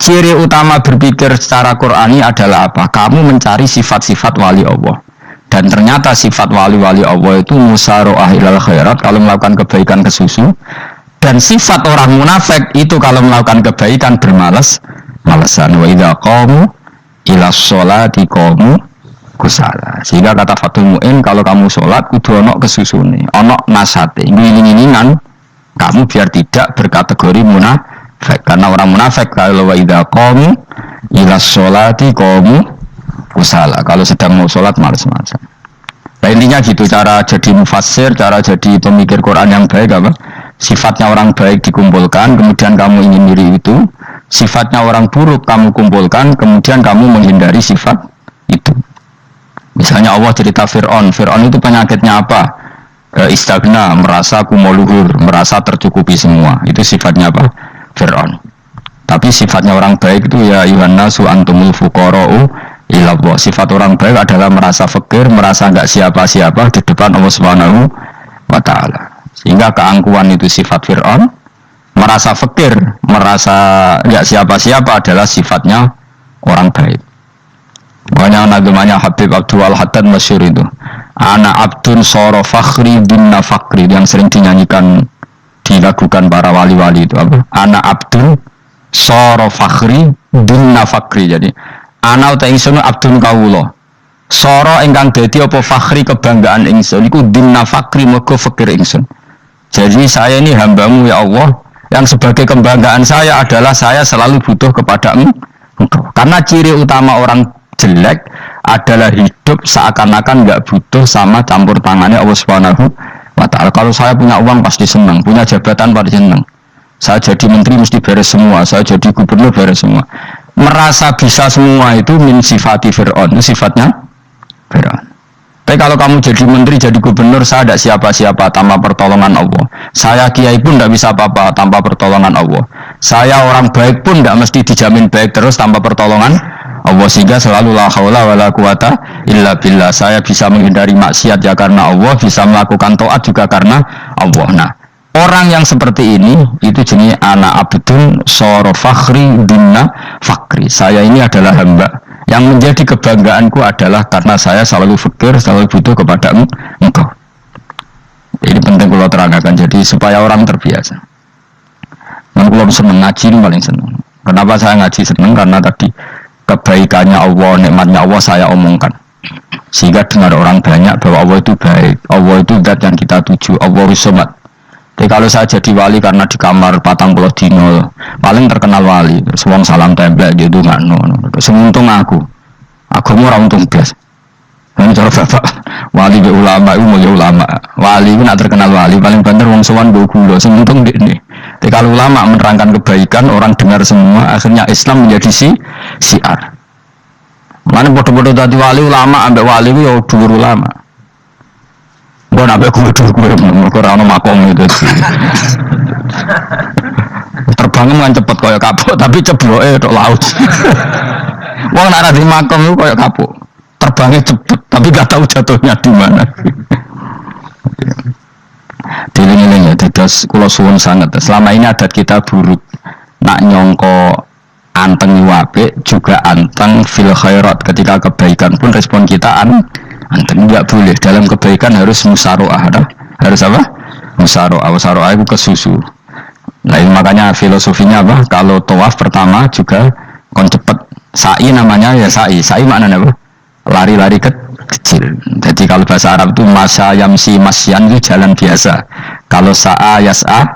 Ciri utama berpikir secara Qur'ani adalah apa? Kamu mencari sifat-sifat wali Allah. Dan ternyata sifat wali-wali Allah itu musara'ah ilal khairat, kalau melakukan kebaikan kesusu. Dan sifat orang munafik itu kalau melakukan kebaikan bermalas-malasan. Wa idza qamu ila sholati qamu kusala. Sehingga kata Fathul Mu'in, kalau kamu sholat kudu ono kesusune, ono nasate, ngiling-ngilingan kamu biar tidak berkategori munafik. Karena orang munafik kalau wa idza qamu ila sholati qamu kusala, kalau sedang mau sholat malas-malasan. Nah, intinya gitu cara jadi mufassir, cara jadi pemikir Quran yang baik apa? Sifatnya orang baik dikumpulkan, kemudian kamu ingin diri itu. Sifatnya orang buruk kamu kumpulkan, kemudian kamu menghindari sifat itu. Misalnya Allah cerita Fir'aun. Fir'aun itu penyakitnya apa? Istagna, merasa kumoluhur, merasa tercukupi semua. Itu sifatnya apa? Fir'aun. Tapi sifatnya orang baik itu ya Yuhannasu antumul fuqara'u ilallah. Sifat orang baik adalah merasa fakir, merasa enggak siapa-siapa di depan Allah Subhanahu wa ta'ala. Sehingga keangkuhan itu sifat Fir'aun, merasa fakir, merasa enggak siapa-siapa adalah sifatnya orang baik. Makanya namanya Habib Abdul Haddad masyhur itu. Ana abdun soro fakhri dinna fakri, yang sering dinyanyikan, dilakukan para wali-wali itu apa? Ana abdun soro fakhri dinna fakri. Jadi ana uta ingsun abdun kawula. Soro ingkang dadi apa fakhri kebanggaan ingsun iku dinna fakri mergo fakir ingsun. Jadi saya ini hambamu ya Allah, yang sebagai kebanggaan saya adalah saya selalu butuh kepada Engkau. Karena ciri utama orang jelek adalah hidup seakan-akan nggak butuh sama campur tangannya Allah Subhanahu wa ta'ala. Kalau saya punya uang pasti senang, punya jabatan pasti senang. Saya jadi menteri mesti beres semua, saya jadi gubernur beres semua. Merasa bisa semua itu min sifati Fir'aun, itu sifatnya Fir'aun. Tapi kalau kamu jadi menteri, jadi gubernur, saya tidak siapa-siapa tanpa pertolongan Allah. Saya kiai pun tidak bisa apa-apa tanpa pertolongan Allah. Saya orang baik pun tidak mesti dijamin baik terus tanpa pertolongan Allah. Sehingga selalu la haula wala quwata illa billah. Saya bisa menghindari maksiat ya karena Allah, bisa melakukan taat juga karena Allah. Nah, orang yang seperti ini itu jenis ana abdun soro fakhri dinna fakri. Saya ini adalah hamba. Yang menjadi kebanggaanku adalah karena saya selalu fikir, selalu butuh kepada Engkau. Ini penting kalau terangkan, jadi supaya orang terbiasa. Dan kalau senang ngaji ini paling senang. Kenapa saya ngaji senang? Karena tadi kebaikannya Allah, nikmatnya Allah saya omongkan. Sehingga dengar orang banyak bahwa Allah itu baik, Allah itu zat yang kita tuju, Allah Somad. Jadi kalau saya jadi wali karena di kamar patang puluh dino paling terkenal wali, terus wong salam template gitu nggak no. Semuntung aku mau orang untung biasa. Ini cara bapak wali be ulama itu mau ya ulama, wali itu nak terkenal wali paling bener wong sowan go gula. Semuntung ini. Jadi kalau ulama menerangkan kebaikan orang dengar semua, akhirnya Islam menjadi siar. Mana bodoh-bodoh tadi wali ulama ambek wali itu ya dhuwur ulama. Gue nabek gue kurang makom itu. Terbangnya kan cepet kayak kapuk, tapi ceblok tok laut. Wong nak di makom itu kayak kapuk. Terbangnya cepet, tapi gak tahu jatuhnya di mana. Diling-iling ya, terus kalau suwun sangat. Selama ini adat kita buruk. Nak nyongko anteng wape juga anteng fil khairat. Ketika kebaikan pun respon kita anteng tidak boleh. Dalam kebaikan harus musaroah, harus apa? Musaroah itu kesusu. Nah ini makanya filosofinya apa? Kalau tawaf pertama juga kon cepet. Sa'i namanya ya sa'i maknanya apa? Lari-lari kecil. Jadi kalau bahasa Arab itu masya yamsi masyan itu jalan biasa. Kalau sa'a yas'a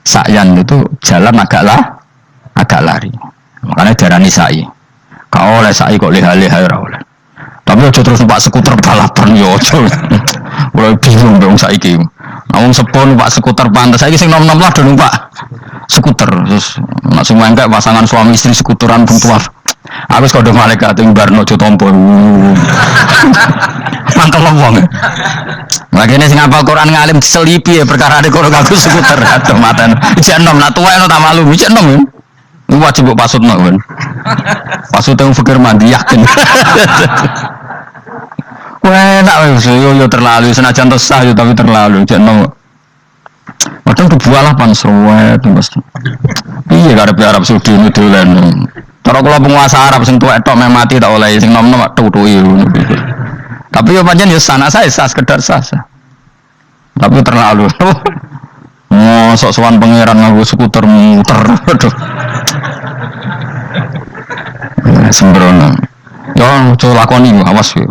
sa'yan itu jalan agak lari. Makanya darani sa'i. Kau oleh sa'i kok leha-leha ora oleh. Tapi aja terus numpak skuter balapan yo aja. Ora bingung wong saiki. Wong sepo numpak skuter pantes. Saiki sing nom-nom lah do numpak skuter. Terus nek sing mangkek pasangan suami istri skuteran pun tuar. Aku wis kodho malaikat ing barno aja tampa. Mantep wong. Makane sing hafal Quran ngalim selipi ya perkara nek karo aku skuter aduh maten. Ijek nom nak tuwek tak malu. Ijek nom ya. Ini wajib buat pasutno kan. Pasutnya fikir mandi yakin. Wah, nak yo terlalu senajan tosah yo tapi terlalu jeneng. Padahal kebualah pan seruet terus. Iya karep Arab Saudi ini dolen. Cara kula penguasa Arab sing tuwek tok mati tak oleh sing nom-nom tutuki. Tapi yo pancen yo sana saya sekedar sasa. Tapi terlalu. Mosok sowan pangeran nganggo skuter muter. Aduh. Sembrono. Yo ojo lakoni awas yo.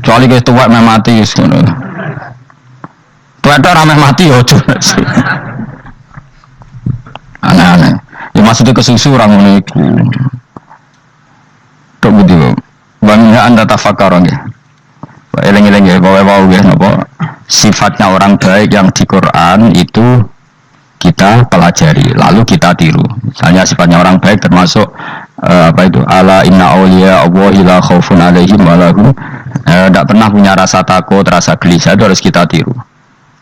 Kecuali ke tuwek mati wis ngono. Tuwek tok ora mati yo ojo. Aneh-aneh. Ya maksudnya kesusu orang ngono iku. Tok budi wae. Bangga anda tafakar nggih. Eling-eling nggih bawa-bawa nggih napa sifatnya orang baik yang di Quran itu kita pelajari lalu kita tiru. Misalnya sifatnya orang baik termasuk apa itu ala inna auliya Allahi la khaufun alaihim wa lahum tidak pernah punya rasa takut, rasa gelisah itu harus kita tiru.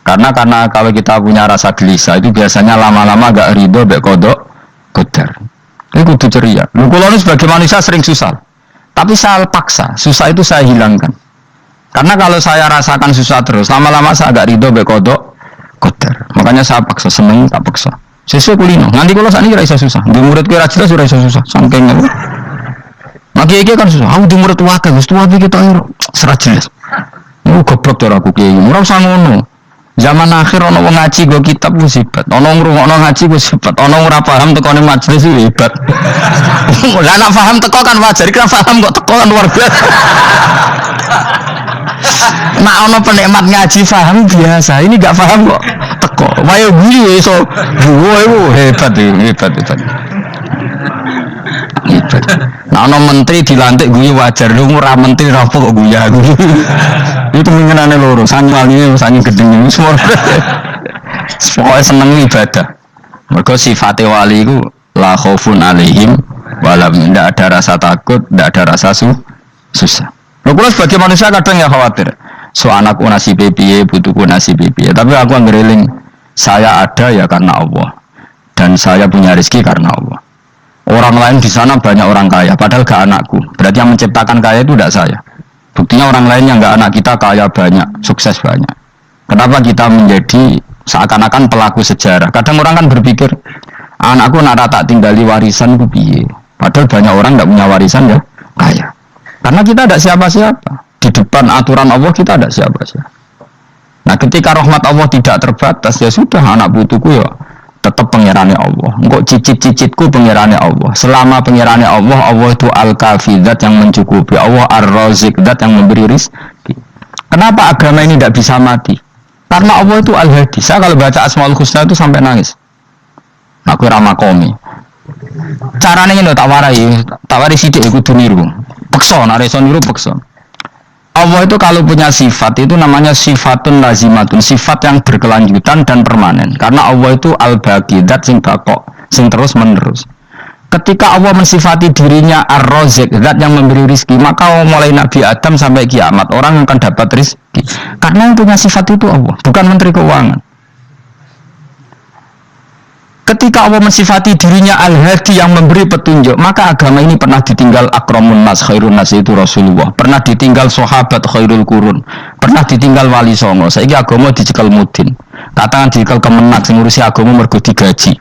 Karena kalau kita punya rasa gelisah itu biasanya lama-lama gak ridho mbek kodok qadar. Itu kudu ceria. Lu kula sebagai manusia sering susah. Tapi saya paksa, susah itu saya hilangkan. Karena kalau saya rasakan susah terus, lama-lama saya agak ridho mbek kodok qadar. Makanya saya paksa, seneng tak paksa. Sesuai kulino. Nanti kula sakniki ora iso susah. Di murid kowe ra jelas ora iso susah. Saking apa? Maki iki kan susah. Aku di murid wae Gus, tuwa iki kita ora jelas. Lu goblok cara aku kiai. Ora usah ngono. Zaman akhir ana wong ngaji go kitab wis hebat. Ana ngrungokno ngaji wis hebat. Ana ora paham tekone majelis wis hebat. Lah nek paham teko kan wajar, kira paham kok teko kan luar biasa. Nek ana penikmat ngaji paham biasa, ini enggak paham kok teko. Wae guyu iso hebat. Nah, ana menteri dilantik guyu wajar, lu ora menteri rapo kok guyu. Itu mengenane loro, sanjane gedeng semua. Semua seneng ibadah. Mergo sifate wali iku la khaufun alaihim walam ndak ada rasa takut, ndak ada rasa susah. Lha kula sebagai manusia kadang ya khawatir. So anakku nasibe piye, putuku nasibe piye. Tapi aku ngeriling, saya ada ya karena Allah. Dan saya punya rezeki karena Allah. Orang lain di sana banyak orang kaya, padahal gak anakku. Berarti yang menciptakan kaya itu tidak saya. Buktinya orang lain yang gak anak kita kaya banyak, sukses banyak. Kenapa kita menjadi seakan-akan pelaku sejarah? Kadang orang kan berpikir, anakku nak tak tinggali warisan itu piye. Padahal banyak orang gak punya warisan ya kaya. Karena kita tidak siapa-siapa. Di depan aturan Allah kita tidak siapa-siapa. Nah ketika rahmat Allah tidak terbatas, ya sudah anak putuku ya tetap pengirannya Allah. Engkau cicit-cicitku pengirannya Allah. Selama pengirannya Allah, Allah itu al-kafi, zat yang mencukupi. Allah ar-razik, zat yang memberi rizki. Kenapa agama ini tidak bisa mati? Karena Allah itu al-hadi. Saya kalau baca Asmaul Husna itu sampai nangis. Aku ramakomi. Caranya ini tak warai sidik aku niru. Pekson, areson niru pekson. Allah itu kalau punya sifat itu namanya sifatun lazimatun, sifat yang berkelanjutan dan permanen. Karena Allah itu al-baqi, zat sing bakok, sing terus menerus. Ketika Allah mensifati dirinya ar-razik, zat yang memberi rizki, maka mulai Nabi Adam sampai kiamat orang akan dapat rizki. Karena yang punya sifat itu Allah, bukan menteri keuangan. Ketika Allah mensifati dirinya al-hadi yang memberi petunjuk, maka agama ini pernah ditinggal akramun nas, khairun nas itu Rasulullah, pernah ditinggal sahabat khairul qurun, pernah ditinggal wali songo. Saiki agama dicekel mudin. Katakan dicekel kemenak sing ngurusi agama mergo digaji.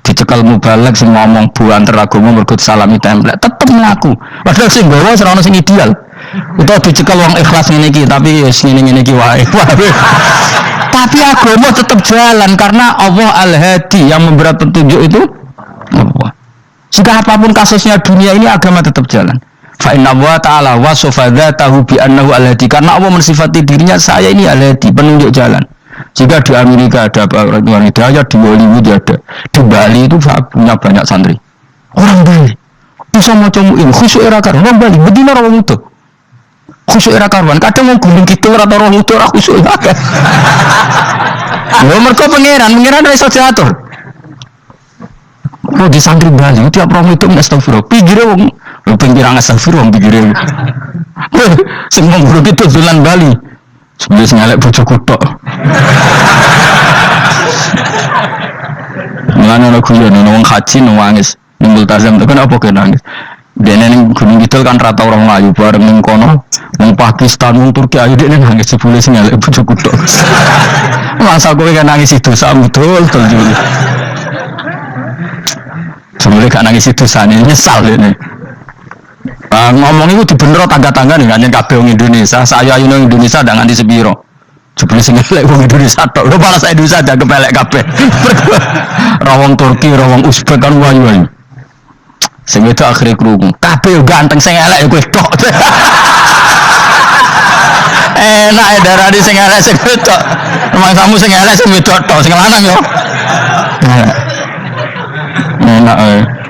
Dicekel mubalek sing ngomong buanter agama mergo salami template, tetep mlaku. Padahal sing gawa ora ono sing ideal. Utawa dicekel wong ikhlas ngene iki, tapi wis ngene-ngene iki wae. Tapi agama tetap jalan karena Allah al-hadi yang memberi petunjuk itu Allah. Jika apapun kasusnya dunia ini agama tetap jalan. Fa inna Allah ta'ala wasafa dzatahu bi annahu al-hadi, karena Allah mensifati dirinya saya ini al-hadi, penunjuk jalan. Jika di Amerika ada orang hidayah, di Hollywood ada, di Bali itu punya banyak santri. Orang Bali bisa maca muin khusyuk era kan orang Bali bedina orang itu. Khusyuk era karuan, kadang mau gunung gitu rata roh itu ora khusyuk akeh. Lho mergo pangeran iso diatur. Oh di santri Bali tiap roh itu astagfirullah. Pikire wong lho pinggir astagfirullah wong pikire. Sing ngomong gitu dolan Bali. Sebelum nyalek bojoku tok. Mulane ana guyon wong haji nangis, ning multazam tekan apa kene nangis. Dene ning Gunung Kidul kan rata orang Melayu bareng ning kono, wong Pakistan, wong Turki ayo dene nangis jebule sing elek bojoku tok. Masa kowe kan nangis itu dosa betul. Jumlah gak nangis itu sana nyesal ini. Ngomong itu di bener tangga-tangga nih, hanya kabeh wong Indonesia. Saya ayo nang Indonesia ndak nganti sepiro. Jebule sing elek wong Indonesia tok. Lho malah saya Indonesia ada kepelek kabeh. Rawong Turki, rawong Uzbek kan wayu-wayu. Sing itu akhire krungu. Kabeh ganteng sing elek ya kowe tok. Enak ya darani sing elek sing wedok. Mangsamu sing elek sing wedok tok, sing lanang yo. Enak.